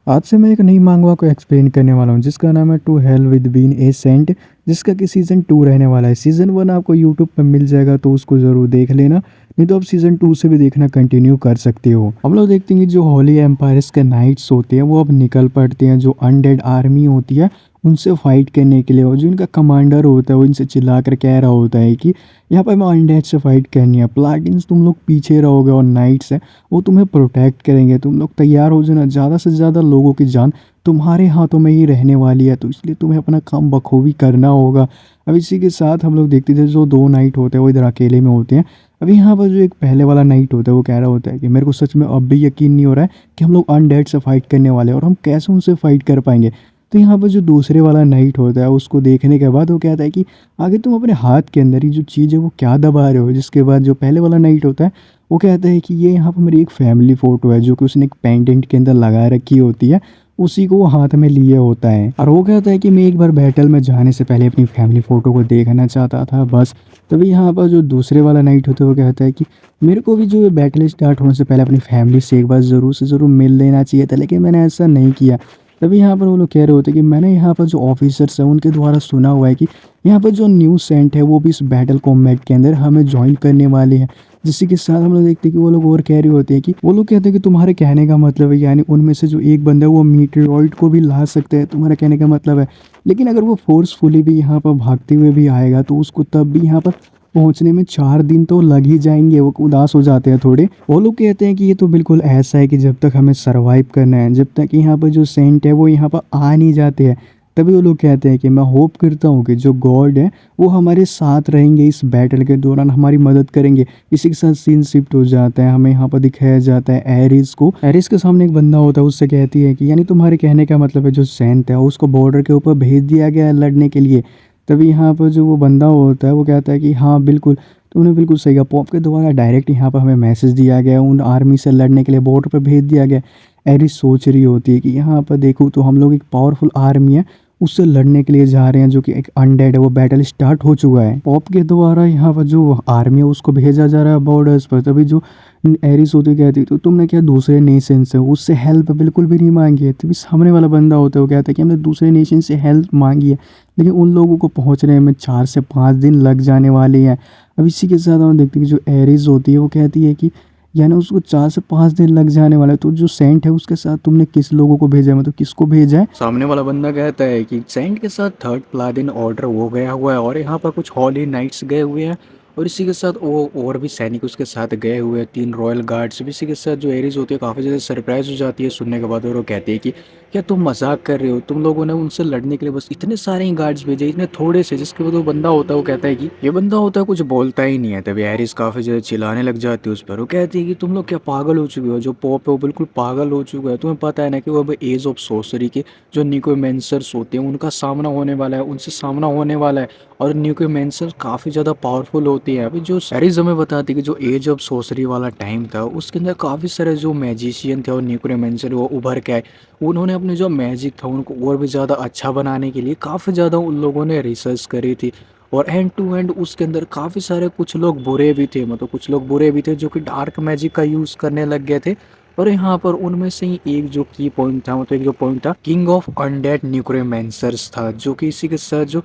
आज से मैं एक नई मांगवा को एक्सप्लेन करने वाला हूँ जिसका नाम है टू हेल विद बीन ए सेंट, जिसका कि सीज़न 2 रहने वाला है। सीज़न 1 आपको यूट्यूब पर मिल जाएगा तो उसको ज़रूर देख लेना, नहीं तो आप सीज़न 2 से भी देखना कंटिन्यू कर सकते हो। हम लोग देखते हैं कि जो होली एम्पायर्स के नाइट्स होते हैं वो अब निकल पड़ते हैं, जो अनडेड आर्मी होती है उनसे फाइट करने के लिए। और जो इनका कमांडर होता है वो इनसे चिल्ला कर कह रहा होता है कि यहाँ पर हमें अनडेड से फाइट करनी है, प्लाटिन्स तुम लोग पीछे रहोगे और नाइट्स है वो तुम्हें प्रोटेक्ट करेंगे, तुम लोग तैयार हो जाना, ज़्यादा से ज़्यादा लोगों की जान तुम्हारे हाथों में ही रहने वाली है, तो इसलिए तुम्हें अपना काम बखूबी करना होगा। अब इसी के साथ हम लोग देखते थे जो 2 नाइट होते हैं वो इधर अकेले में होते हैं। अभी यहाँ पर जो एक पहले वाला नाइट होता है वो कह रहा होता है कि मेरे को सच में अब भी यकीन नहीं हो रहा है कि हम लोग अनडेड से फाइट करने वाले हैं और हम कैसे उनसे फाइट कर पाएंगे। तो यहाँ पर जो दूसरे वाला नाइट होता है उसको देखने के बाद वो कहता है कि आगे तुम अपने हाथ के अंदर ही जो चीज़ है वो क्या दबा रहे हो। जिसके बाद जो पहले वाला नाइट होता है वो कहता है कि ये यहाँ पर मेरी एक फैमिली फ़ोटो है जो कि उसने एक पेंडेंट के अंदर लगा रखी होती है, उसी को वो हाथ में लिए होता है। और वो कहता है कि मैं एक बार बैटल में जाने से पहले अपनी फैमिली फ़ोटो को देखना चाहता था बस। तभी यहाँ पर जो दूसरे वाला नाइट होता है वो कहता है कि मेरे को भी जो बैटल स्टार्ट होने से पहले अपनी फैमिली से एक बार ज़रूर से ज़रूर मिल लेना चाहिए था, लेकिन मैंने ऐसा नहीं किया। तभी यहाँ पर वो लोग कह रहे होते हैं कि मैंने यहाँ पर जो ऑफिसर्स हैं उनके द्वारा सुना हुआ है कि यहाँ पर जो न्यू सेंट है वो भी इस बैटल कॉम्बैट के अंदर हमें ज्वाइन करने वाले हैं। जिसी के साथ हम लोग देखते हैं कि वो लोग और कह रहे होते हैं कि वो लोग कहते हैं कि तुम्हारे कहने का मतलब है, यानी उनमें से जो एक बंदा है वो मीटेरॉइड को भी ला सकता है, तुम्हारा कहने का मतलब है। लेकिन अगर वो फोर्सफुली भी यहाँ पर भागते हुए भी आएगा तो उसको तब भी यहाँ पर पहुंचने में 4 दिन तो लग ही जाएंगे। वो उदास हो जाते हैं थोड़े। वो लोग कहते हैं कि ये तो बिल्कुल ऐसा है कि जब तक हमें सरवाइव करना है, जब तक यहाँ पर जो सेंट है वो यहाँ पर आ नहीं जाते हैं। तभी वो लोग कहते हैं कि मैं होप करता हूँ कि जो गॉड है वो हमारे साथ रहेंगे, इस बैटल के दौरान हमारी मदद करेंगे। इसी के साथ सीन शिफ्ट हो जाता है, हमें यहाँ पर दिखाया जाता है एरिस को। एरिस के सामने एक बंदा होता है, उससे कहती है कि यानी तुम्हारे कहने का मतलब है जो सेंट है उसको बॉर्डर के ऊपर भेज दिया गया है लड़ने के लिए। तभी यहाँ पर जो वो बंदा होता है वो कहता है कि हाँ बिल्कुल, तुमने बिल्कुल सही कहा, पॉप के द्वारा डायरेक्ट यहाँ पर हमें मैसेज दिया गया, उन आर्मी से लड़ने के लिए बॉर्डर पर भेज दिया गया। एरिस सोच रही होती है कि यहाँ पर देखूँ तो हम लोग एक पावरफुल आर्मी है उससे लड़ने के लिए जा रहे हैं जो कि एक अनडेड है, वो बैटल स्टार्ट हो चुका है। पॉप के द्वारा यहाँ पर जो आर्मी है उसको भेजा जा रहा है बॉर्डर्स पर। तभी जो एरिस होती कहती तो तुमने क्या दूसरे नेशन से उससे हेल्प बिल्कुल भी नहीं मांगी है। तभी सामने वाला बंदा होता है वो कहता है कि हमने दूसरे नेशन से हेल्प मांगी है, लेकिन उन लोगों को पहुंचने में 4 से 5 दिन लग जाने वाले हैं। अब इसी के साथ हम देखते हैं कि जो एरिस होती है वो कहती है कि यानी उसको 4 से 5 दिन लग जाने वाला है, तो जो सेंट है उसके साथ तुमने किस लोगों को भेजा है, मतलब किसको भेजा है। सामने वाला बंदा कहता है कि सेंट के साथ थर्ड प्लादिन ऑर्डर हो गया हुआ है और यहाँ पर कुछ हॉली नाइट्स गए हुए हैं और इसी के साथ वो और भी सैनिक उसके साथ गए हुए हैं, 3 रॉयल गार्ड्स भी। इसी के साथ जो एरिस होती है काफ़ी ज़्यादा सरप्राइज हो जाती है सुनने के बाद, और वो कहती है कि क्या तुम मजाक कर रहे हो, तुम लोगों ने उनसे लड़ने के लिए बस इतने सारे ही गार्ड्स भेजे, इतने थोड़े से। जिसके बाद वो बंदा होता है वो कहता है कि ये बंदा होता है कुछ बोलता ही नहीं है। तभी एरिस काफ़ी ज़्यादा चिल्लाने लग जाती है उस पर। वो कहती है कि तुम लोग क्या पागल हो चुके हो, जो पॉप है वो बिल्कुल पागल हो चुका है, तुम्हें पता है ना कि वो अब एज ऑफ सोर्सरी के जो निकोमेंसर्स होते हैं उनका सामना होने वाला है, उनसे सामना होने वाला है। और निकोमेंसर काफ़ी ज़्यादा पावरफुल होती है। अभी जो एरिस हमें बताती है कि जो एज ऑफ सोर्सरी वाला टाइम था उसके अंदर काफ़ी सारे जो मैजिशियन थे और निकोमेंसर वो उभर के आए। उन्होंने अपने जो मैजिक था उनको और भी ज़्यादा अच्छा बनाने के लिए काफ़ी ज़्यादा उन लोगों ने रिसर्च करी थी। और एंड टू एंड उसके अंदर काफ़ी सारे कुछ लोग बुरे भी थे, मतलब कुछ लोग बुरे भी थे जो कि डार्क मैजिक का यूज़ करने लग गए थे। और यहाँ पर उनमें से ही एक जो की पॉइंट था, मतलब एक जो पॉइंट था किंग ऑफ अनडेड न्यूक्रोमेंसर्स था, जो कि इसी के साथ जो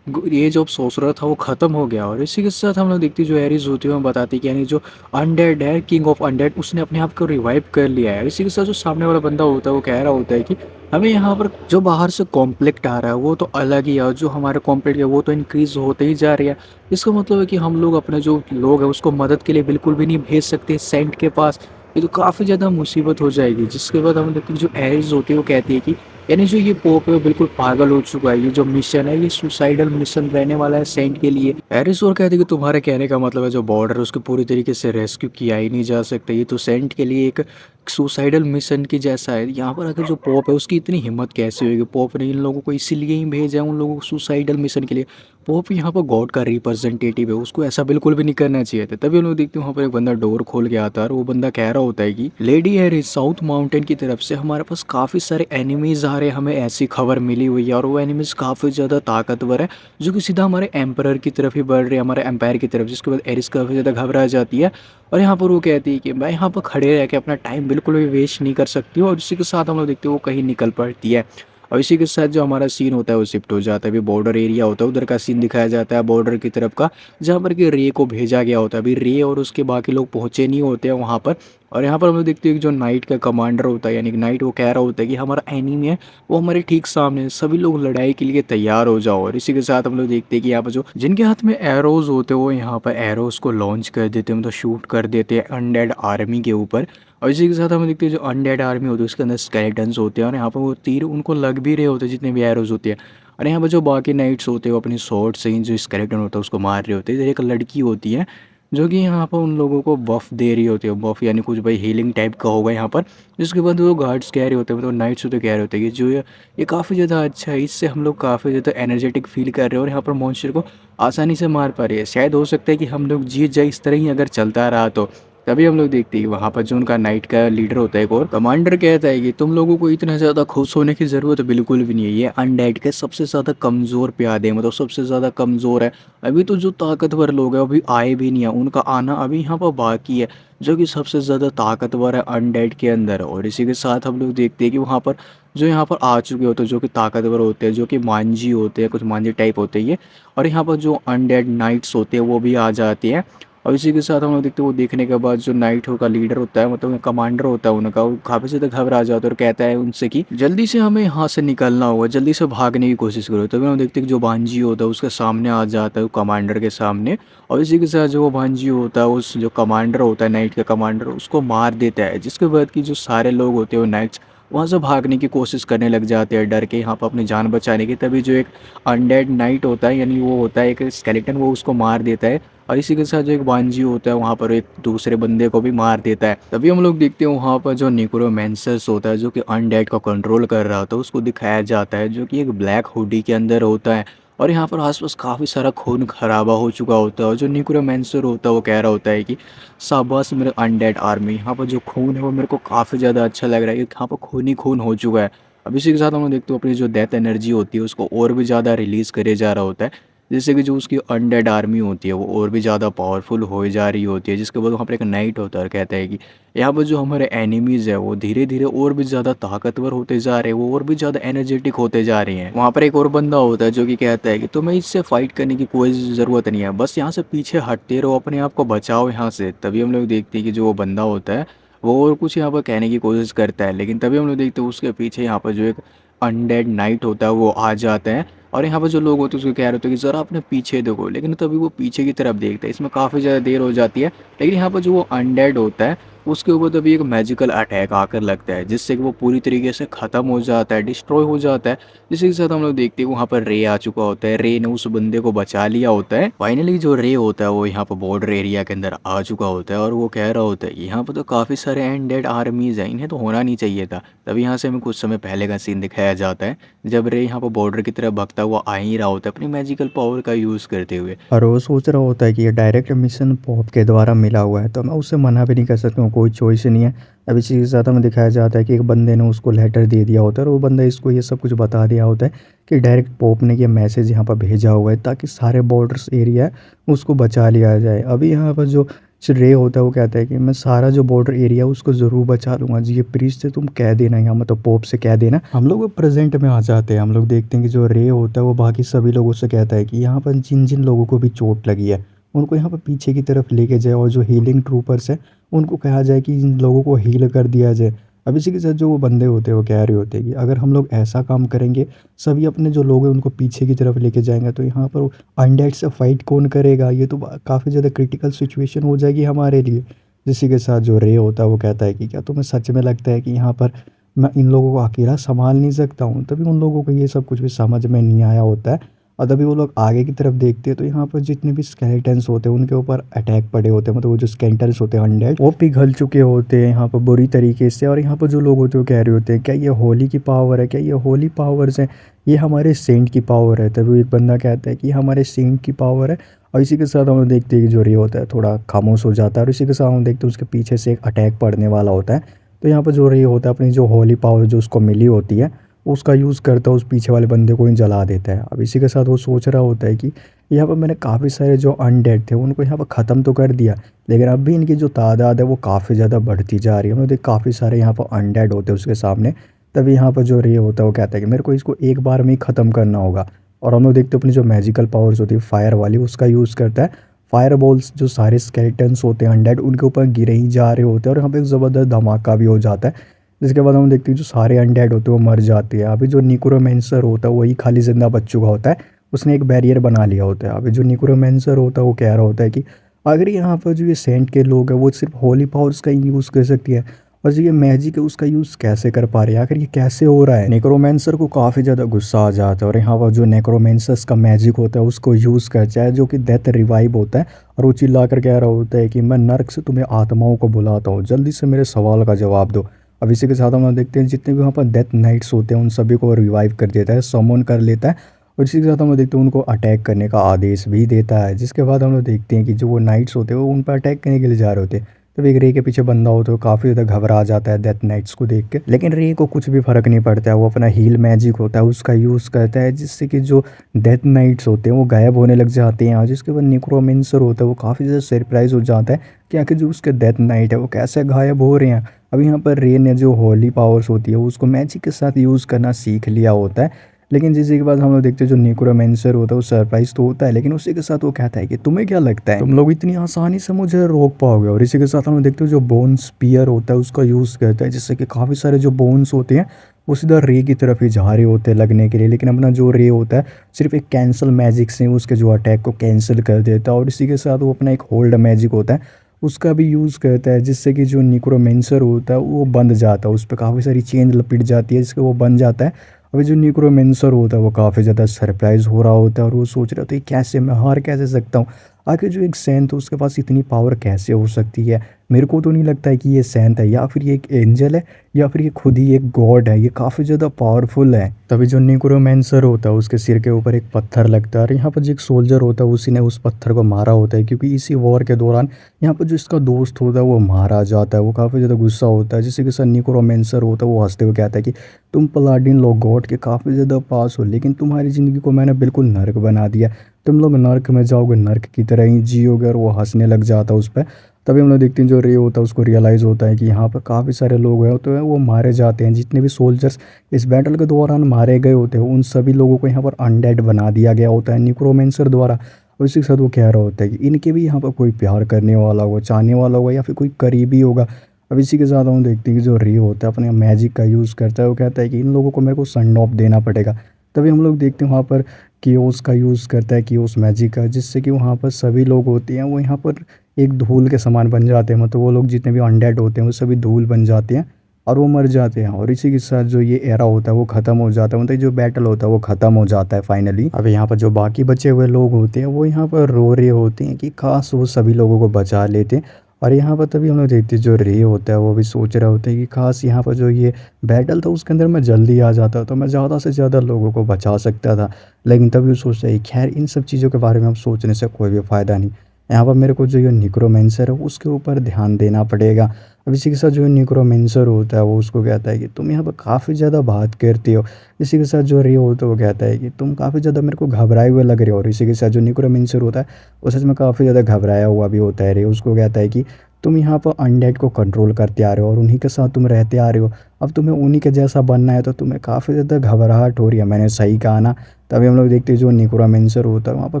एज ऑफ सोर्सरर था वो ख़त्म हो गया। और इसी के साथ हम लोग देखते जो एरिस होती है वो बताती कि यानी जो अनडेड है, किंग ऑफ अनडेड, उसने अपने आप को रिवाइव कर लिया है। इसी के साथ जो सामने वाला बंदा होता है वो कह रहा होता है कि हमें यहाँ पर जो बाहर से कॉम्प्लेक्ट आ रहा है वो तो अलग ही है, और जो हमारे कॉम्प्लेक्ट है वो तो इंक्रीज होते ही जा रही है। इसका मतलब है कि हम लोग अपने जो लोग हैं उसको मदद के लिए बिल्कुल भी नहीं भेज सकते सेंट के पास, ये तो काफ़ी ज़्यादा मुसीबत हो जाएगी। जिसके बाद हम देखते हैं जो एरिस होती है वो कहती है कि यानी जो ये पोप है वो बिल्कुल पागल हो चुका है, ये जो मिशन है ये सुसाइडल मिशन रहने वाला है सेंट के लिए। एरिस और कहते हैं कि तुम्हारे कहने का मतलब है जो बॉर्डर उसको पूरी तरीके से रेस्क्यू किया ही नहीं जा सकता, ये तो सेंट के लिए एक सुसाइडल मिशन की जैसा है। यहाँ पर अगर जो पॉप है उसकी इतनी हिम्मत कैसे होगी, पॉप ने इन लोगों को इसीलिए ही भेजा है उन लोगों को सुसाइडल मिशन के लिए। पोप यहाँ पर गॉड का रिप्रेजेंटेटिव है, उसको ऐसा बिल्कुल भी नहीं करना चाहिए था। तभी हम लोग देखते हैं वहाँ पर एक बंदा डोर खोल के आता है और वो बंदा कह रहा होता है कि लेडी हैरी साउथ माउंटेन की तरफ से हमारे पास काफ़ी सारे एनिमीज आ रहे हैं, हमें ऐसी खबर मिली हुई है और वो एनिमीज काफ़ी ज़्यादा ताकतवर है जो कि सीधा हमारे एम्पर की तरफ ही बढ़ रहे हैं, हमारे एम्पायर की तरफ। जिसके बाद एरिस काफ़ी ज़्यादा घबरा जाती है और यहाँ पर वो कहती है कि मैं यहाँ पर खड़े रह के अपना टाइम बिल्कुल भी वेस्ट नहीं कर सकती हूँ, और इसी के साथ हम लोग देखते हैं वो कहीं निकल पड़ती है। और इसी के साथ जो हमारा सीन होता है वो शिफ्ट हो जाता है। अभी बॉर्डर एरिया होता है, उधर का सीन दिखाया जाता है बॉर्डर की तरफ का, जहाँ पर कि रे को भेजा गया होता है। अभी रे और उसके बाकी लोग पहुँचे नहीं होते हैं वहाँ पर। और यहाँ पर हम लोग देखते हैं कि जो नाइट का कमांडर होता है, यानी कि नाइट, वो कह रहा होता है कि हमारा एनिमी है वो हमारे ठीक सामने है, सभी लोग लड़ाई के लिए तैयार हो जाओ। और इसी के साथ हम लोग देखते हैं कि यहाँ पर जो जिनके हाथ में एरोज होते हैं वो यहाँ पर एरोज को लॉन्च कर देते हैं, मतलब शूट कर देते हैं अनडेड आर्मी के ऊपर। और इसी के साथ हम देखते हैं जो अनडेड आर्मी होती है उसके अंदर स्केलेटन्स होते हैं और यहाँ पर वो तीर उनको लग भी रहे होते हैं जितने भी एरोज होते हैं। और यहाँ पर जो बाकी नाइट्स होते हैं वो अपनी शॉर्ट से ही जो स्केलेटन होता है उसको मार रहे होते हैं। इधर एक लड़की होती है जो कि यहाँ पर उन लोगों को बफ दे रही होती है, बफ यानी कुछ भाई हीलिंग टाइप का होगा यहाँ पर। जिसके बाद वो गार्ड्स कह रहे होते हैं, मतलब नाइट्स होते कह रहे होते हैं कि जो ये काफ़ी ज़्यादा अच्छा है, इससे हम लोग काफ़ी ज़्यादा एनर्जेटिक फील कर रहे हैं और यहाँ पर मॉन्स्टर को आसानी से मार पा रही है। शायद हो सकता है कि हम लोग जीत जाए इस तरह ही अगर चलता रहा तो। तभी हम लोग देखते हैं कि वहाँ पर जो उनका नाइट का लीडर होता है एक और कमांडर, कहता है कि तुम लोगों को इतना ज़्यादा खुश होने की ज़रूरत बिल्कुल भी नहीं है, ये अनडेड के सबसे ज़्यादा कमज़ोर प्यादे हैं, मतलब सबसे ज़्यादा कमज़ोर है। अभी तो जो ताकतवर लोग हैं अभी आए भी नहीं है, उनका आना अभी यहाँ पर बाकी है, जो कि सबसे ज़्यादा ताकतवर है अनडेड के अंदर। और इसी के साथ हम लोग देखते हैं कि वहाँ पर जो यहाँ पर आ चुके होते हैं जो कि ताकतवर होते हैं, जो कि मांझी होते हैं, कुछ मांझी टाइप होते हैं ये। और यहाँ पर जो अनडेड नाइट्स होते हैं वो भी आ जाते हैं। और इसी के साथ हम लोग देखते हैं वो देखने के बाद जो नाइट का लीडर होता है, मतलब कमांडर होता है उनका, वो काफ़ी ज़्यादा घबरा जाता है और कहता है उनसे कि जल्दी से हमें यहाँ से निकलना होगा, जल्दी से भागने की कोशिश करो। तभी हम देखते हैं कि जो बांजी होता है उसके सामने आ जाता है, वो कमांडर के सामने। और इसी के साथ जो वो बांजी होता है उस जो कमांडर होता है नाइट का कमांडर, उसको मार देता है। जिसके बाद कि जो सारे लोग होते हैं वो नाइट्स वहाँ से भागने की कोशिश करने लग जाते हैं डर के, यहाँ पर अपनी जान बचाने की। तभी जो एक अनडेड नाइट होता है, यानी वो होता है एक स्केलेटन, वो उसको मार देता है। और इसी के साथ जो एक बांजी होता है वहाँ पर एक दूसरे बंदे को भी मार देता है। तभी हम लोग देखते हैं वहाँ पर जो निक्रोमैंसर्स होता है जो कि अनडेड को कंट्रोल कर रहा होता है, उसको दिखाया जाता है, जो कि एक ब्लैक हुडी के अंदर होता है। और यहाँ पर आसपास काफ़ी सारा खून खराबा हो चुका होता है और जो निक्रोमैंसर होता है वो कह रहा होता है कि शाबाश मेरे अनडेड आर्मी, यहाँ पर जो खून है वो मेरे को काफ़ी ज़्यादा अच्छा लग रहा है, यहाँ पर खून ही खून हो चुका है। अब इसी के साथ हम लोग देखते हो अपनी जो डेथ एनर्जी होती है उसको और भी ज़्यादा रिलीज़ करे जा रहा होता है, जिससे कि जो उसकी अनडेड आर्मी होती है वो और भी ज़्यादा पावरफुल हो जा रही होती है। जिसके बाद वहाँ पर एक नाइट होता है और कहता है कि यहाँ पर जो हमारे एनिमीज़ है वो धीरे धीरे और भी ज़्यादा ताकतवर होते जा रहे हैं, वो और भी ज़्यादा एनर्जेटिक होते जा रहे हैं। वहाँ पर एक और बंदा होता है जो कि कहता है कि तुम्हें इससे फाइट करने की कोई ज़रूरत नहीं है, बस यहाँ से पीछे हटते रहो, अपने आप को बचाओ यहाँ से। तभी हम लोग देखते हैं कि जो वो बंदा होता है वो और कुछ यहाँ पर कहने की कोशिश करता है, लेकिन तभी हम लोग देखते हैं उसके पीछे यहाँ पर जो एक अनडेड नाइट होता है वो आ जाता है। और यहाँ पर जो लोग होते हैं उसको कह रहे होते हैं कि ज़रा अपने पीछे देखो, लेकिन तभी वो पीछे की तरफ देखता है। इसमें काफ़ी ज़्यादा देर हो जाती है, लेकिन यहाँ पर जो वो अनडेड होता है उसके ऊपर तभी एक मैजिकल अटैक आकर लगता है, जिससे कि वो पूरी तरीके से ख़त्म हो जाता है, डिस्ट्रॉय हो जाता है। जिसके साथ हम लोग देखते हैं वहाँ पर रे आ चुका होता है, रे ने उस बंदे को बचा लिया होता है। फाइनली जो रे होता है वो यहाँ पर बॉर्डर एरिया के अंदर आ चुका होता है और वो कह रहा होता है कि यहाँ पर तो काफ़ी सारे अनडेड आर्मीज़ हैं, इन्हें तो होना नहीं चाहिए था। तभी यहाँ से हमें कुछ समय पहले का सीन दिखाया जाता है, जब रे यहाँ पर बॉर्डर की तरफ भागता हुआ आ ही रहा होता है अपनी मैजिकल पावर का यूज़ करते हुए। और वो सोच रहा होता है कि ये डायरेक्ट मिशन पॉप के द्वारा मिला हुआ है, तो मैं उससे मना भी नहीं कर सकता हूँ, कोई चॉइस नहीं है। अब इसी के साथ हमें दिखाया जाता है कि एक बंदे ने उसको लेटर दे दिया होता है और वो बंदा इसको ये सब कुछ बता दिया होता है कि डायरेक्ट पॉप ने ये मैसेज यहाँ पर भेजा हुआ है ताकि सारे बॉर्डर्स एरिया है उसको बचा लिया जाए। अभी यहाँ पर जो रे होता है वो कहता है कि मैं सारा जो बॉर्डर एरिया है उसको ज़रूर बचा लूँगा जी, ये प्रीस्ट से तुम कह देना, यहाँ मतलब पोप से कह देना। हम लोग प्रेजेंट में आ जाते हैं, हम लोग देखते हैं कि जो रे होता है वो बाकी सभी लोगों से कहता है कि यहाँ पर जिन जिन लोगों को भी चोट लगी है उनको यहाँ पर पीछे की तरफ लेके जाए और जो हीलिंग ट्रूपर्स है उनको कहा जाए कि इन लोगों को हील कर दिया जाए। अब इसी के साथ जो वो बंदे होते हैं वो कह रहे होते हैं कि अगर हम लोग ऐसा काम करेंगे, सभी अपने जो लोग हैं उनको पीछे की तरफ लेके जाएंगे, तो यहाँ पर अनडेड से फाइट कौन करेगा, ये तो काफ़ी ज़्यादा क्रिटिकल सिचुएशन हो जाएगी हमारे लिए। इसी के साथ जो रे होता है वो कहता है कि क्या तुम्हें सच में लगता है कि यहाँ पर मैं इन लोगों को अकेला संभाल नहीं सकता हूँ। तभी उन लोगों को ये सब कुछ भी समझ में नहीं आया होता है। और तभी वो लोग आगे की तरफ देखते हैं तो यहाँ पर जितने भी स्केलेटन्स होते हैं उनके ऊपर अटैक पड़े होते हैं, मतलब वो जो स्केलेटन्स होते हैं अनडेड वो पिघल चुके होते हैं यहाँ पर बुरी तरीके से। और यहाँ पर जो लोग होते हैं वो कह रहे होते हैं क्या ये होली की पावर है, क्या ये होली पावर्स है, ये हमारे सेंट की पावर है। तभी एक बंदा कहता है कि हमारे सेंट की पावर है। और इसी के साथ हम लोग देखते हैं कि जो रे होता है थोड़ा खामोश हो जाता है और इसी के साथ हम देखते हैं उसके पीछे से एक अटैक पड़ने वाला होता है। तो यहाँ पर जो रे होता है अपनी जो होली पावर जो उसको मिली होती है उसका यूज़ करता है, उस पीछे वाले बंदे को ही जला देता है। अब इसी के साथ वो सोच रहा होता है कि यहाँ पर मैंने काफ़ी सारे जो अनडेड थे उनको यहाँ पर ख़त्म तो कर दिया, लेकिन अब भी इनकी जो तादाद है वो काफ़ी ज़्यादा बढ़ती जा रही है। मतलब काफ़ी सारे यहाँ पर अनडेड होते हैं उसके सामने। तभी यहाँ पर जो रे होता है वो कहता है कि मेरे को इसको एक बार में ही ख़त्म करना होगा। और हम लोग देखते हैं अपनी जो मैजिकल पावर्स होती है फायर वाली उसका यूज़ करता है। फायर बॉल्स जो सारे स्केलेटन्स होते हैं अनडेड उनके ऊपर गिरे ही जा रहे होते हैं और यहाँ पे एक ज़बरदस्त धमाका भी हो जाता है। जिसके बाद हम देखते हैं जो सारे अनडेड होते हैं वो मर जाते हैं। अभी जो निक्रोमेंसर होता है वही खाली जिंदा बच चुका होता है, उसने एक बैरियर बना लिया होता है। अभी जो निक्रोमेंसर होता है वो कह रहा होता है कि अगर यहाँ पर जो ये सेंट के लोग हैं वो सिर्फ होली पावर्स का ही यूज़ कर सकती है और जो ये मैजिक है उसका यूज़ कैसे कर पा रहे हैं, आखिर ये कैसे हो रहा है। नेक्रोमेंसर को काफ़ी ज़्यादा गुस्सा आ जाता है और यहाँ पर जो नेक्रोमेंसर्स का मैजिक होता है उसको यूज़ करता है जो कि डेथ रिवाइव होता है। और वो चिल्ला कर कह रहा होता है कि मैं नर्क से तुम्हें आत्माओं को बुलाता हूँ, जल्दी से मेरे सवाल का जवाब दो। अब इसी के साथ हम लोग देखते हैं जितने भी वहाँ पर डेथ नाइट्स होते हैं उन सभी को रिवाइव कर देता है, समन कर लेता है। और इसी के साथ हम लोग देखते हैं उनको अटैक करने का आदेश भी देता है। जिसके बाद हम लोग देखते हैं कि जो वो नाइट्स होते हैं वो उन पर अटैक करने के लिए जा रहे होते हैं। तब एक रे के पीछे बंदा हो तो काफ़ी ज़्यादा घबरा जाता है डेथ नाइट्स को देख के, लेकिन रे को कुछ भी फर्क नहीं पड़ता है। वो अपना हील मैजिक होता है उसका यूज़ करता है जिससे कि जो डेथ नाइट्स होते हैं वो गायब होने लग जाते हैं। और जिसके बाद निक्रोमेंसर होता है वो काफ़ी ज़्यादा सरप्राइज हो जाता है कि आखिर जो उसके डेथ नाइट है वो कैसे गायब हो रहे हैं। अब यहाँ पर रे ने जो होली पावर्स होती है उसको मैजिक के साथ यूज़ करना सीख लिया होता है। लेकिन जिसके बाद हम लोग देखते हैं जो निक्रोमेंसर होता है वो सरप्राइज तो होता है, लेकिन उसी के साथ वो कहता है कि तुम्हें क्या लगता है तुम लोग इतनी आसानी से मुझे रोक पाओगे। और इसी के साथ हम लोग देखते हैं जो बोन स्पीयर होता है उसका यूज़ करता है जिससे कि काफ़ी सारे जो बोन्स होते हैं वो सीधा रे की तरफ ही जा रहे होते हैं लगने के लिए। लेकिन अपना जो रे होता है सिर्फ एक कैंसिल मैजिक से उसके जो अटैक को कैंसिल कर देता है। और इसी के साथ वो अपना एक होल्ड मैजिक होता है उसका भी यूज़ करता है जिससे कि जो निक्रोमेंसर होता है वो बंद जाता है, उस पर काफ़ी सारी चेन लपेट जाती है जिससे वो बन जाता है। अभी जो निक्रोमेंसर होता है वो काफ़ी ज़्यादा सरप्राइज हो रहा होता है और वो सोच रहा होता है कैसे मैं हार कैसे सकता हूँ, आखिर जो एक सैंत है उसके पास इतनी पावर कैसे हो सकती है। मेरे को तो नहीं लगता है कि ये सैंत है या फिर ये एक एंजल है या फिर ये खुद ही एक गॉड है, ये काफ़ी ज़्यादा पावरफुल है। तभी जो निक्रोमेंसर होता है उसके सिर के ऊपर एक पत्थर लगता है और यहाँ पर जो एक सोल्जर होता है उसी ने उस पत्थर को मारा होता है क्योंकि इसी वॉर के दौरान यहाँ पर जो इसका दोस्त होता है वो मारा जाता है। वो काफ़ी ज़्यादा गुस्सा होता है जिससे कि सर निक्रोमेंसर होता है वो हंसते हुए कहता है कि तुम पलाडिन लोग गॉड के काफ़ी ज़्यादा पास हो, लेकिन तुम्हारी ज़िंदगी को मैंने बिल्कुल नर्क बना दिया, तुम लोग नर्क में जाओगे, नर्क की तरह ही जियोगे। और वो हंसने लग जाता है उस पर। तभी हम लोग देखते हैं जो रे होता है उसको रियलाइज़ होता है कि यहाँ पर काफ़ी सारे लोग हैं तो वो मारे जाते हैं, जितने भी सोल्जर्स इस बैटल के दौरान मारे गए होते हैं उन सभी लोगों को यहाँ पर अनडेड बना दिया गया होता है निक्रोमेंसर द्वारा। और इसी के साथ वो कह रहा होता है कि इनके भी यहाँ पर कोई प्यार करने वाला होगा, चाहने वाला होगा या फिर कोई करीबी होगा। अब इसी के साथ हम देखते हैं कि जो रे होता है अपने मैजिक का यूज़ करता है, वो कहता है कि इन लोगों को मेरे को सन ऑफ देना पड़ेगा। तभी हम लोग देखते हैं वहाँ पर कियोस का यूज़ करता है, कियोस मैजिक का, जिससे कि वहाँ पर सभी लोग होते हैं वो यहाँ पर एक धूल के समान बन जाते हैं। मतलब वो लोग जितने भी अनडेड होते हैं वो सभी धूल बन जाते हैं और वो मर जाते हैं। और इसी के साथ जो ये एरा होता है वो ख़त्म हो जाता है, मतलब जो बैटल होता है वो ख़त्म हो जाता है फाइनली। अब यहाँ पर जो बाकी बचे हुए लोग होते हैं वो यहाँ पर रो रहे होते हैं कि काश वो सभी लोगों को बचा लेते। और यहाँ पर तभी हम लोग देखते हैं जो रे होता है वो भी सोच रहा होता है कि काश यहाँ पर जो ये बैटल था उसके अंदर मैं जल्दी आ जाता तो मैं ज़्यादा से ज़्यादा लोगों को बचा सकता था। लेकिन तभी वो सोचता है खैर इन सब चीज़ों के बारे में अब सोचने से कोई भी फ़ायदा नहीं, यहाँ पर मेरे को जो ये निक्रोमेंसर है उसके ऊपर ध्यान देना पड़ेगा। अब इसी के साथ जो निक्रोमेंसर होता है वो उसको कहता है कि तुम यहाँ पर काफ़ी ज़्यादा बात करते हो। इसी के साथ जो रे होता है वो कहता है कि तुम काफ़ी ज़्यादा मेरे को घबराए हुए लग रहे हो। और इसी के साथ जो निक्रोमेंसर होता है वो सच में काफ़ी ज़्यादा घबराया हुआ भी होता है। रे उसको कहता है कि तुम यहाँ पर अनडेड को कंट्रोल करते आ रहे हो और उन्हीं के साथ तुम रहते आ रहे हो, अब तुम्हें उन्हीं के जैसा बनना है तो तुम्हें काफ़ी ज़्यादा घबराहट हो रही है, मैंने सही कहा ना। तभी हम लोग देखते हैं जो निक्रोमेंसर होता है वहाँ पर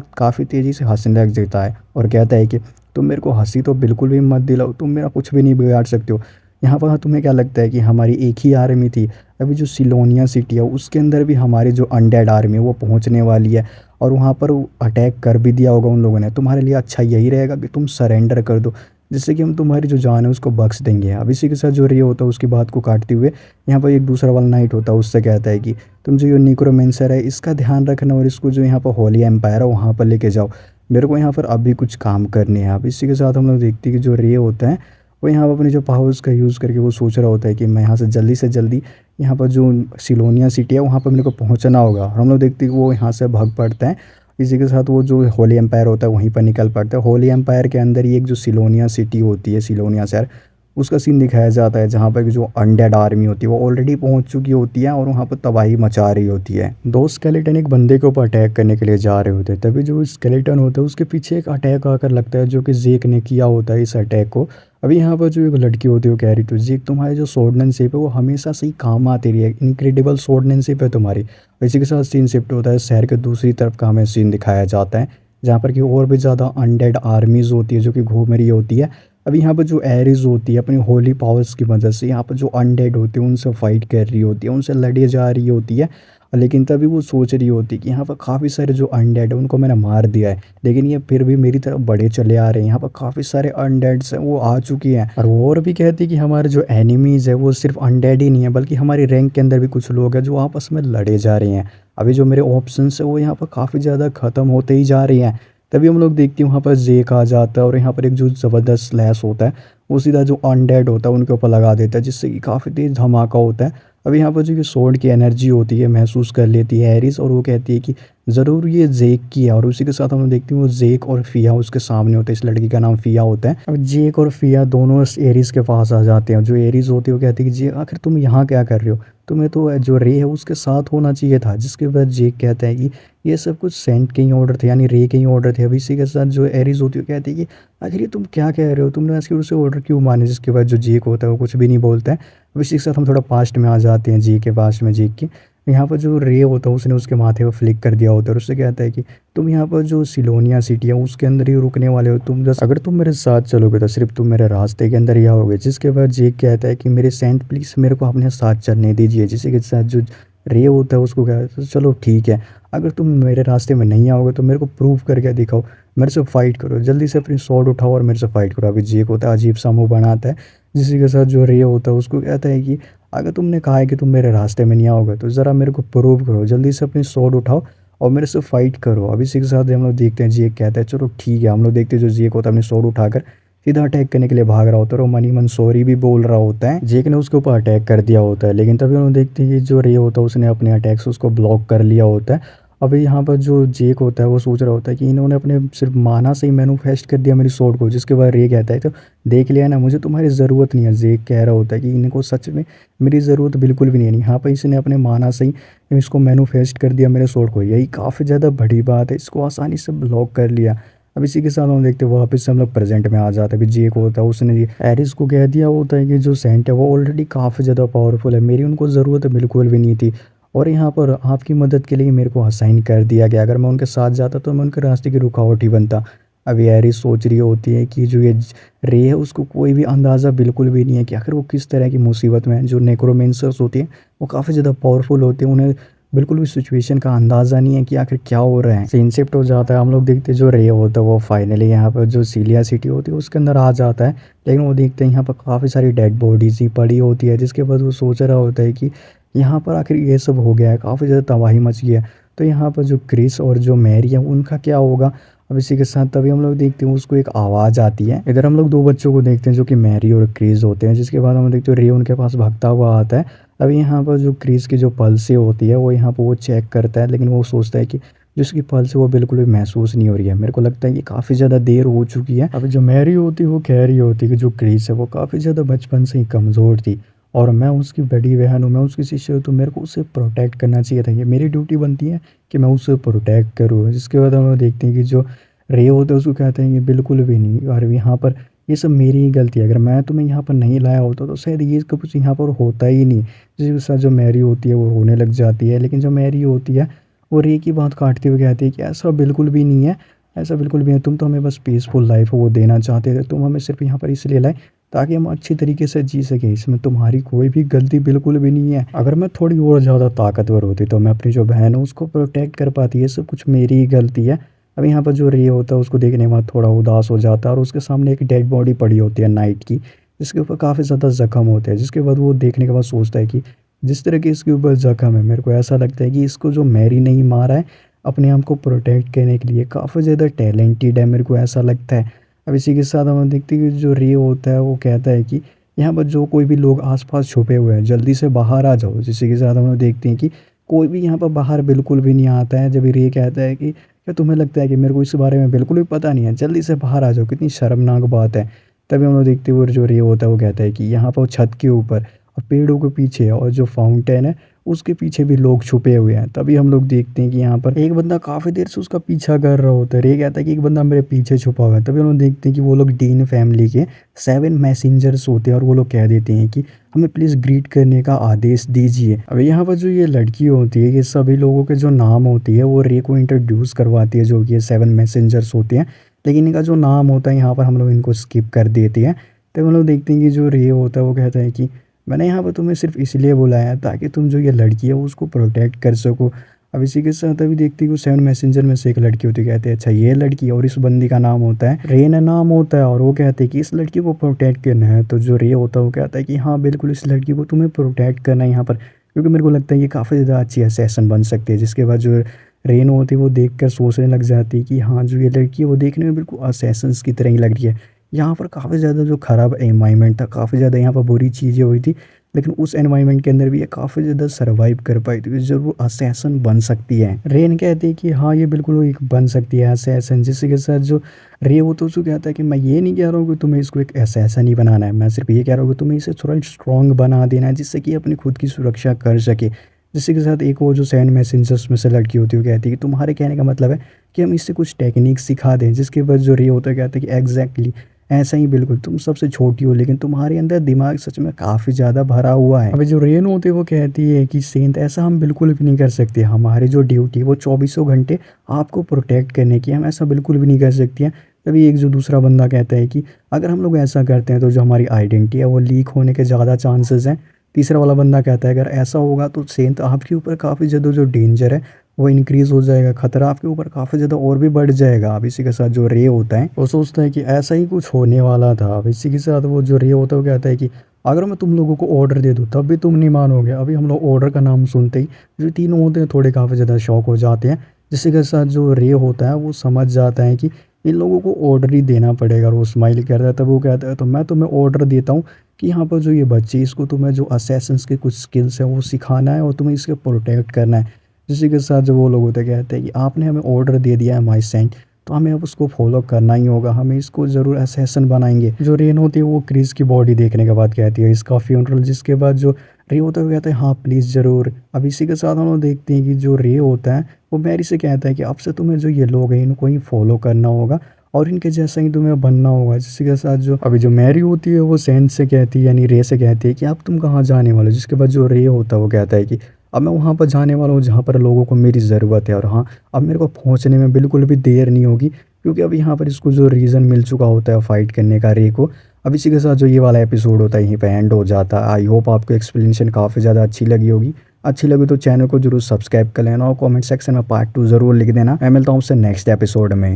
काफ़ी तेज़ी से हंसने लग जाता है और कहता है कि तुम मेरे को हंसी तो बिल्कुल भी मत दिलाओ, तुम मेरा कुछ भी नहीं बिगाड़ सकते हो। यहाँ पर तुम्हें क्या लगता है कि हमारी एक ही आर्मी थी, अभी जो सिलोनिया सिटी है उसके अंदर भी हमारी जो अनडेड आर्मी है वो पहुँचने वाली है और वहाँ पर अटैक कर भी दिया होगा उन लोगों ने, तुम्हारे लिए अच्छा यही रहेगा कि तुम सरेंडर कर दो। जिससे कि हम तुम्हारी जो जान है उसको बख्श देंगे। अब इसी के साथ जो रे होता है उसकी बात को काटते हुए यहाँ पर एक दूसरा वाला नाइट होता है, उससे कहता है कि तुम जो ये निक्रोमेंसर है इसका ध्यान रखना और इसको जो यहाँ पर होली एम्पायर है वहाँ पर लेके जाओ, मेरे को यहाँ पर अभी कुछ काम करने हैं। अब इसी के साथ हम लोग देखते हैं कि जो रे होता है वो यहाँ पर अपने जो पावर्स का यूज़ करके वो सोच रहा होता है कि मैं यहाँ से जल्दी यहाँ पर जो सिलोनिया सिटी है वहाँ पर मेरे को पहुँचना होगा। और हम लोग देखते हैं कि वो यहाँ से भाग पड़ता है। इसी के साथ वो जो होली एम्पायर होता है वहीं पर निकल पड़ता है। होली एम्पायर के अंदर ही एक जो सिलोनिया सिटी होती है, सिलोनिया शहर, उसका सीन दिखाया जाता है जहाँ पर कि जो अनडेड आर्मी होती है वो ऑलरेडी पहुँच चुकी होती है और वहाँ पर तबाही मचा रही होती है। दो स्केलेटन एक बंदे के ऊपर अटैक करने के लिए जा रहे होते हैं, तभी जो स्केलेटन होता है उसके पीछे एक अटैक आकर लगता है जो कि जेक ने किया होता है इस अटैक को। अभी यहाँ पर जो एक लड़की होती है वो कह रही थी जेक तुम्हारी जो स्वॉर्डमैनशिप है वो हमेशा से ही काम आती रही है, इनक्रेडिबल स्वॉर्डमैनशिप है तुम्हारी। इसी के साथ सीन शिफ्ट होता है शहर के दूसरी तरफ का, हमें सीन दिखाया जाता है जहाँ पर कि और भी ज़्यादा अनडेड आर्मीज़ होती है जो कि घूम रही होती है। अभी यहाँ पर जो एरिस होती है अपनी होली पावर्स की मदद से यहाँ पर जो अनडेड होते हैं उनसे फाइट कर रही होती है, उनसे लड़े जा रही होती है। लेकिन तभी वो सोच रही होती है कि यहाँ पर काफ़ी सारे जो अनडेड है उनको मैंने मार दिया है, लेकिन ये फिर भी मेरी तरफ बढ़े चले आ रहे हैं। यहाँ पर काफ़ी सारे अनडेड्स हैं वो आ चुकी हैं। और वो और भी कहती है कि हमारे जो एनिमीज़ है वो सिर्फ अनडेड ही नहीं है बल्कि हमारी रैंक के अंदर भी कुछ लोग हैं जो आपस में लड़े जा रहे हैं। अभी जो मेरे ऑप्शंस है वो यहाँ पर काफ़ी ज़्यादा ख़त्म होते ही जा रही हैं। तभी हम लोग देखते हैं वहाँ पर जेक आ जाता है और यहाँ पर एक जो ज़बरदस्त स्लैश होता है वो सीधा जो अनडेड होता है उनके ऊपर लगा देता है, जिससे कि काफ़ी तेज़ धमाका होता है। अब यहाँ पर जो ये स्वॉर्ड की एनर्जी होती है महसूस कर लेती है एरिस और वो कहती है कि ज़रूर ये जेक की है। और उसी के साथ हम लोग देखते हैं वो जेक और फिया उसके सामने होते हैं, इस लड़की का नाम फिया होता है। अब जेक और फिया दोनों इस एरिस के पास आ जाते हैं। जो एरिस होती है वो कहती है कि जे आखिर तुम यहाँ क्या कर रहे हो, तुम्हें तो जो रे है उसके साथ होना चाहिए था। जिसके बाद जेक कहता है कि ये सब कुछ सेंट के ही ऑर्डर थे, यानी रे के ही ऑर्डर थे। अब इसी के साथ जो एरिस होती है वो कहती है कि आखिर ये तुम क्या कह रहे हो, तुमने आखिर उसे ऑर्डर क्यों माने। जिसके बाद जो जेक होता है वो कुछ भी नहीं बोलता है। अब इसी के साथ हम थोड़ा पास्ट में आ जाते हैं, जी के पास्ट में, जी के यहाँ पर जो रे होता है उसने उसके माथे पर फ्लिक कर दिया होता है और उससे कहता है कि तुम यहाँ पर जो सिलोनिया सिटी है उसके अंदर ही रुकने वाले हो, तुम बस अगर तुम मेरे साथ चलोगे तो सिर्फ तुम मेरे रास्ते के अंदर ही आओगे। जिसके बाद जेक कहता है कि मेरे सेंट प्लीज़ मेरे को अपने साथ चलने दीजिए। जिसके के साथ जो रे होता है उसको कहता है तो चलो ठीक है, अगर तुम मेरे रास्ते में नहीं आओगे तो मेरे को प्रूव करके दिखाओ, मेरे से फाइट करो, जल्दी से अपनी स्वॉर्ड उठाओ और मेरे से फाइट करो। अभी जेक होता है अजीब सा मुँह बनाता है। जिसी के साथ जो रे होता है उसको कहता है कि अगर तुमने कहा है कि तुम मेरे रास्ते में नहीं आओगे तो ज़रा मेरे को प्रूव करो, जल्दी से अपनी स्वॉर्ड उठाओ और मेरे से फाइट करो। अब इसी के साथ हम लोग देखते हैं जेक कहता है चलो ठीक है। हम लोग देखते हैं जो जेक होता है अपनी स्वॉर्ड उठाकर सीधा अटैक करने के लिए भाग रहा होता है और मनी मन सॉरी भी बोल रहा होता है। जेक ने उसके ऊपर अटैक कर दिया होता है, लेकिन तभी हम लोग देखते हैं कि जो रे होता है उसने अपने अटैक से उसको ब्लॉक कर लिया होता है। अभी यहाँ पर जो जेक होता है वो सोच रहा होता है कि इन्होंने अपने सिर्फ माना से ही मैन्युफेस्ट कर दिया मेरी स्वॉर्ड को। जिसके बाद रे कहता है तो देख लिया ना, मुझे तुम्हारी ज़रूरत नहीं है। जेक कह रहा होता है कि इनको सच में मेरी ज़रूरत बिल्कुल भी नहीं है। यहाँ पर इसने अपने माना से ही इसको मैन्युफेस्ट कर दिया मेरे स्वॉर्ड को, यही काफ़ी ज़्यादा बड़ी बात है, इसको आसानी से ब्लॉक कर लिया। अब इसी के साथ हम देखते हैं वापस से हम लोग प्रेजेंट में आ जाते हैं। अभी जेक होता है उसने ये एरिस को कह दिया होता है कि जो सेंट है वो ऑलरेडी काफ़ी ज़्यादा पावरफुल है, मेरी उनको ज़रूरत बिल्कुल भी नहीं थी और यहाँ पर आपकी मदद के लिए मेरे को असाइन कर दिया गया, अगर मैं उनके साथ जाता तो मैं उनके रास्ते की रुकावट ही बनता। अभी एरिस सोच रही होती है कि जो ये रे है उसको कोई भी अंदाज़ा बिल्कुल भी नहीं है कि आखिर वो किस तरह की मुसीबत में है। जो नेक्रोमेंसर्स होती हैं वो काफ़ी ज़्यादा पावरफुल होते हैं, उन्हें बिल्कुल भी सिचुएशन का अंदाज़ा नहीं है कि आखिर क्या हो रहा है। सीन शिफ्ट हो जाता है, हम लोग देखते हैं जो रे होता है वो फाइनली यहाँ पर जो सीलिया सिटी होती है उसके अंदर आ जाता है। लेकिन वो देखते हैं यहाँ पर काफ़ी सारी डेड बॉडीज़ ही पड़ी होती है। जिसके बाद वो सोच रहा होता है कि यहाँ पर आखिर ये सब हो गया है, काफ़ी ज़्यादा तबाही मच गई है, तो यहाँ पर जो क्रिस और जो मैरी है उनका क्या होगा। अब इसी के साथ तभी हम लोग देखते हैं उसको एक आवाज़ आती है। इधर हम लोग दो बच्चों को देखते हैं जो कि मैरी और क्रिस होते हैं। जिसके बाद हम देखते हैं रे उनके पास भागता हुआ आता है। अभी यहाँ पर जो क्रिस की जो पल्स होती है वो यहाँ पर वो चेक करता है, लेकिन वो सोचता है कि जिसकी पल्स वो बिल्कुल भी महसूस नहीं हो रही है। मेरे को लगता है कि काफ़ी ज़्यादा देर हो चुकी है। अभी जो मैरी होती है वो कह रही होती है कि जो क्रिस है वो काफ़ी ज़्यादा बचपन से ही कमज़ोर थी और मैं उसकी बड़ी बहन हूँ, मैं उसकी शिष्य हूँ, तो मेरे को उसे प्रोटेक्ट करना चाहिए था, ये मेरी ड्यूटी बनती है कि मैं उसे प्रोटेक्ट करूँ। जिसके बाद हम लोग देखते हैं कि जो रे होता है उसको कहते हैं ये बिल्कुल भी नहीं, और यहाँ पर ये सब मेरी ही गलती है, अगर मैं तुम्हें यहाँ पर नहीं लाया होता तो शायद ये कुछ यहाँ पर होता ही नहीं। जिसके साथ जो मैरी होती है वो रोने लग जाती है, लेकिन जो मैरी होती है वो रे की बात काटते हुए कहती है कि ऐसा बिल्कुल भी नहीं है, ऐसा बिल्कुल भी नहीं, तुम तो हमें बस पीसफुल लाइफ वो देना चाहते थे, तुम हमें सिर्फ यहाँ पर इसलिए लाए ताकि हम अच्छी तरीके से जी सकें, इसमें तुम्हारी कोई भी गलती बिल्कुल भी नहीं है। अगर मैं थोड़ी और ज़्यादा ताकतवर होती तो मैं अपनी जो बहन है उसको प्रोटेक्ट कर पाती, ये सब कुछ मेरी ही गलती है। अब यहाँ पर जो रे होता है उसको देखने के बाद थोड़ा उदास हो जाता है और उसके सामने एक डेड बॉडी पड़ी होती है नाइट की, जिसके ऊपर काफ़ी ज़्यादा ज़ख्म होते हैं। जिसके बाद वो देखने के बाद सोचता है कि जिस तरह के इसके ऊपर ज़ख्म है, मेरे को ऐसा लगता है कि इसको जो मैरी नहीं मारा है अपने आप को प्रोटेक्ट करने के लिए, काफ़ी ज़्यादा टैलेंटेड है, मेरे को ऐसा लगता है। अब इसी के साथ हम देखते हैं कि जो रे होता है वो कहता है कि यहाँ पर जो कोई भी लोग आस-पास छुपे हुए हैं जल्दी से बाहर आ जाओ। जिसी के साथ हम लोग देखते हैं कि कोई भी यहाँ पर बाहर बिल्कुल भी नहीं आता है। जब रे कहता है कि क्या तुम्हें लगता है कि मेरे को इस बारे में बिल्कुल भी पता नहीं है, जल्दी से बाहर आ जाओ, कितनी शर्मनाक बात है। तभी हम लोग देखते हुए जो रे होता है वो कहता है कि यहाँ पर छत के ऊपर और पेड़ों के पीछे और जो फाउंटेन है उसके पीछे भी लोग छुपे हुए हैं। तभी हम लोग देखते हैं कि यहाँ पर एक बंदा काफ़ी देर से उसका पीछा कर रहा होता है। रे कहता है कि एक बंदा मेरे पीछे छुपा हुआ है। तभी हम लोग देखते हैं कि वो लोग डीन फैमिली के 7 मैसेंजर्स होते हैं और वो लोग कह देते हैं कि हमें प्लीज़ ग्रीट करने का आदेश दीजिए। अब यहाँ पर जो ये लड़की होती है, ये सभी लोगों के जो नाम होती है वो रे को इंट्रोड्यूस करवाती है, जो कि ये 7 मैसेंजर्स होते हैं। लेकिन इनका जो नाम होता है यहाँ पर हम लोग इनको स्किप कर देते हैं। तब हम लोग देखते हैं कि जो रे होता है वो कहता है कि मैंने यहाँ पर तुम्हें सिर्फ इसलिए बुलाया है ताकि तुम जो ये लड़की है उसको प्रोटेक्ट कर सको। अब इसी के साथ अभी देखते हैं कि 7 मैसेंजर में से एक लड़की होती है। कहते हैं अच्छा ये लड़की, और इस बंदी का नाम होता है रेन नाम होता है, और वो कहते हैं कि इस लड़की को प्रोटेक्ट करना है। तो जो रे होता है वो कहता है कि हाँ बिल्कुल इस लड़की को तुम्हें प्रोटेक्ट करना है यहाँ पर, क्योंकि मेरे को लगता है ये काफ़ी ज़्यादा अच्छी असैसिन बन सकती है। जिसके बाद जो रेन होती है वो देख कर सोचने लग जाती है कि हाँ जो ये लड़की है वो देखने में बिल्कुल असैसिन्स की तरह ही लग रही है। यहाँ पर काफ़ी ज़्यादा जो ख़राब एनवायरनमेंट था, काफ़ी ज़्यादा यहाँ पर बुरी चीज़ें हुई थी, लेकिन उस एनवायरनमेंट के अंदर भी ये काफ़ी ज़्यादा सर्वाइव कर पाई, तो ये ज़रूर असैसिन बन सकती है। रेन कहती है कि हाँ ये बिल्कुल एक बन सकती है असैसिन। जिसके के साथ जो रे वो तो उसको कहता है कि मैं ये नहीं कह रहा हूँ कि तुम्हें इसको एक असैसिन ही बनाना है, मैं सिर्फ ये कह रहा हूँ कि तुम्हें इसे थोड़ा स्ट्रॉन्ग बना देना है जिससे कि अपनी खुद की सुरक्षा कर सके। जिसके के साथ एक वो जो 7 मैसेंजर्स में से लड़की होती है वो कहती है कि तुम्हारे कहने का मतलब है कि हम इससे कुछ टेक्निक सिखा दें। जिसके बाद जो रे होता है कहता है कि एग्जैक्टली ऐसा ही, बिल्कुल तुम सबसे छोटी हो लेकिन तुम्हारे अंदर दिमाग सच में काफ़ी ज़्यादा भरा हुआ है। अभी जो रेन होती है वो कहती है कि सेंट ऐसा हम बिल्कुल भी नहीं कर सकते, हमारी जो ड्यूटी है वो 24 घंटे आपको प्रोटेक्ट करने की, हम ऐसा बिल्कुल भी नहीं कर सकती हैं। तभी एक जो दूसरा बंदा कहता है कि अगर हम लोग ऐसा करते हैं तो जो हमारी आइडेंटिटी है वो लीक होने के ज़्यादा चांसेस हैं। तीसरा वाला बंदा कहता है अगर ऐसा होगा तो सेंट आपके ऊपर काफ़ी ज़्यादा जो डेंजर है वो इंक्रीज़ हो जाएगा, खतरा आपके ऊपर काफ़ी ज़्यादा और भी बढ़ जाएगा। अब इसी के साथ जो रे होता है वो सोचता है कि ऐसा ही कुछ होने वाला था। अब इसी के साथ वो जो रे होता है वो कहता है कि अगर मैं तुम लोगों को ऑर्डर दे दूँ तब भी तुम नहीं मानोगे। अभी हम लोग ऑर्डर का नाम सुनते ही जो तीनों होते हैं थोड़े काफ़ी ज़्यादा शॉक हो जाते हैं। जिसके के साथ जो रे होता है वो समझ जाता है कि इन लोगों को ऑर्डर ही देना पड़ेगा, और वो स्माइल करता है। तब वो कहता है तो मैं तुम्हें ऑर्डर देता हूँ कि यहाँ पर जो ये बच्चे, इसको तुम्हें जो असैसिन्स के कुछ स्किल्स हैं वो सिखाना है और तुम्हें इसके प्रोटेक्ट करना है। जिसी के साथ जो वो लोग होते कहते हैं कि आपने हमें ऑर्डर दे दिया है माय सेंट, तो हमें अब उसको फॉलो करना ही होगा, हमें इसको ज़रूर असैसिन बनाएंगे। जो रेन होती है वो क्रिस की बॉडी देखने के बाद कहती है इसका फ्यूनरल। जिसके बाद जो रे होता है वो कहता है हाँ प्लीज़ ज़रूर। अब इसी के साथ हम लोग देखते हैं कि जो रे होता है वो मैरी से कहता है कि अब से तुम्हें जो ये लोग हैं इनको ही फॉलो करना होगा और इनके जैसा ही तुम्हें बनना होगा। जिसके के साथ जो अभी जो मैरी होती है वो सेंट से कहती है, यानी रे से कहती है कि अब तुम कहाँ जाने वाले हो। जिसके बाद जो रे होता है वो कहता है कि अब मैं वहाँ पर जाने वाला हूँ जहाँ पर लोगों को मेरी ज़रूरत है, और हाँ अब मेरे को पहुँचने में बिल्कुल भी देर नहीं होगी, क्योंकि अब यहाँ पर इसको जो रीज़न मिल चुका होता है फाइट करने का रे को। अब इसी के साथ जो ये वाला एपिसोड होता है यहीं पे एंड हो जाता है। आई होप आपको एक्सप्लेनेशन काफ़ी ज़्यादा अच्छी लगी होगी। अच्छी लगी तो चैनल को जरूर सब्सक्राइब कर लेना और कमेंट सेक्शन में पार्ट 2 ज़रूर लिख देना। मैं मिलता हूँ आपसे नेक्स्ट एपिसोड में।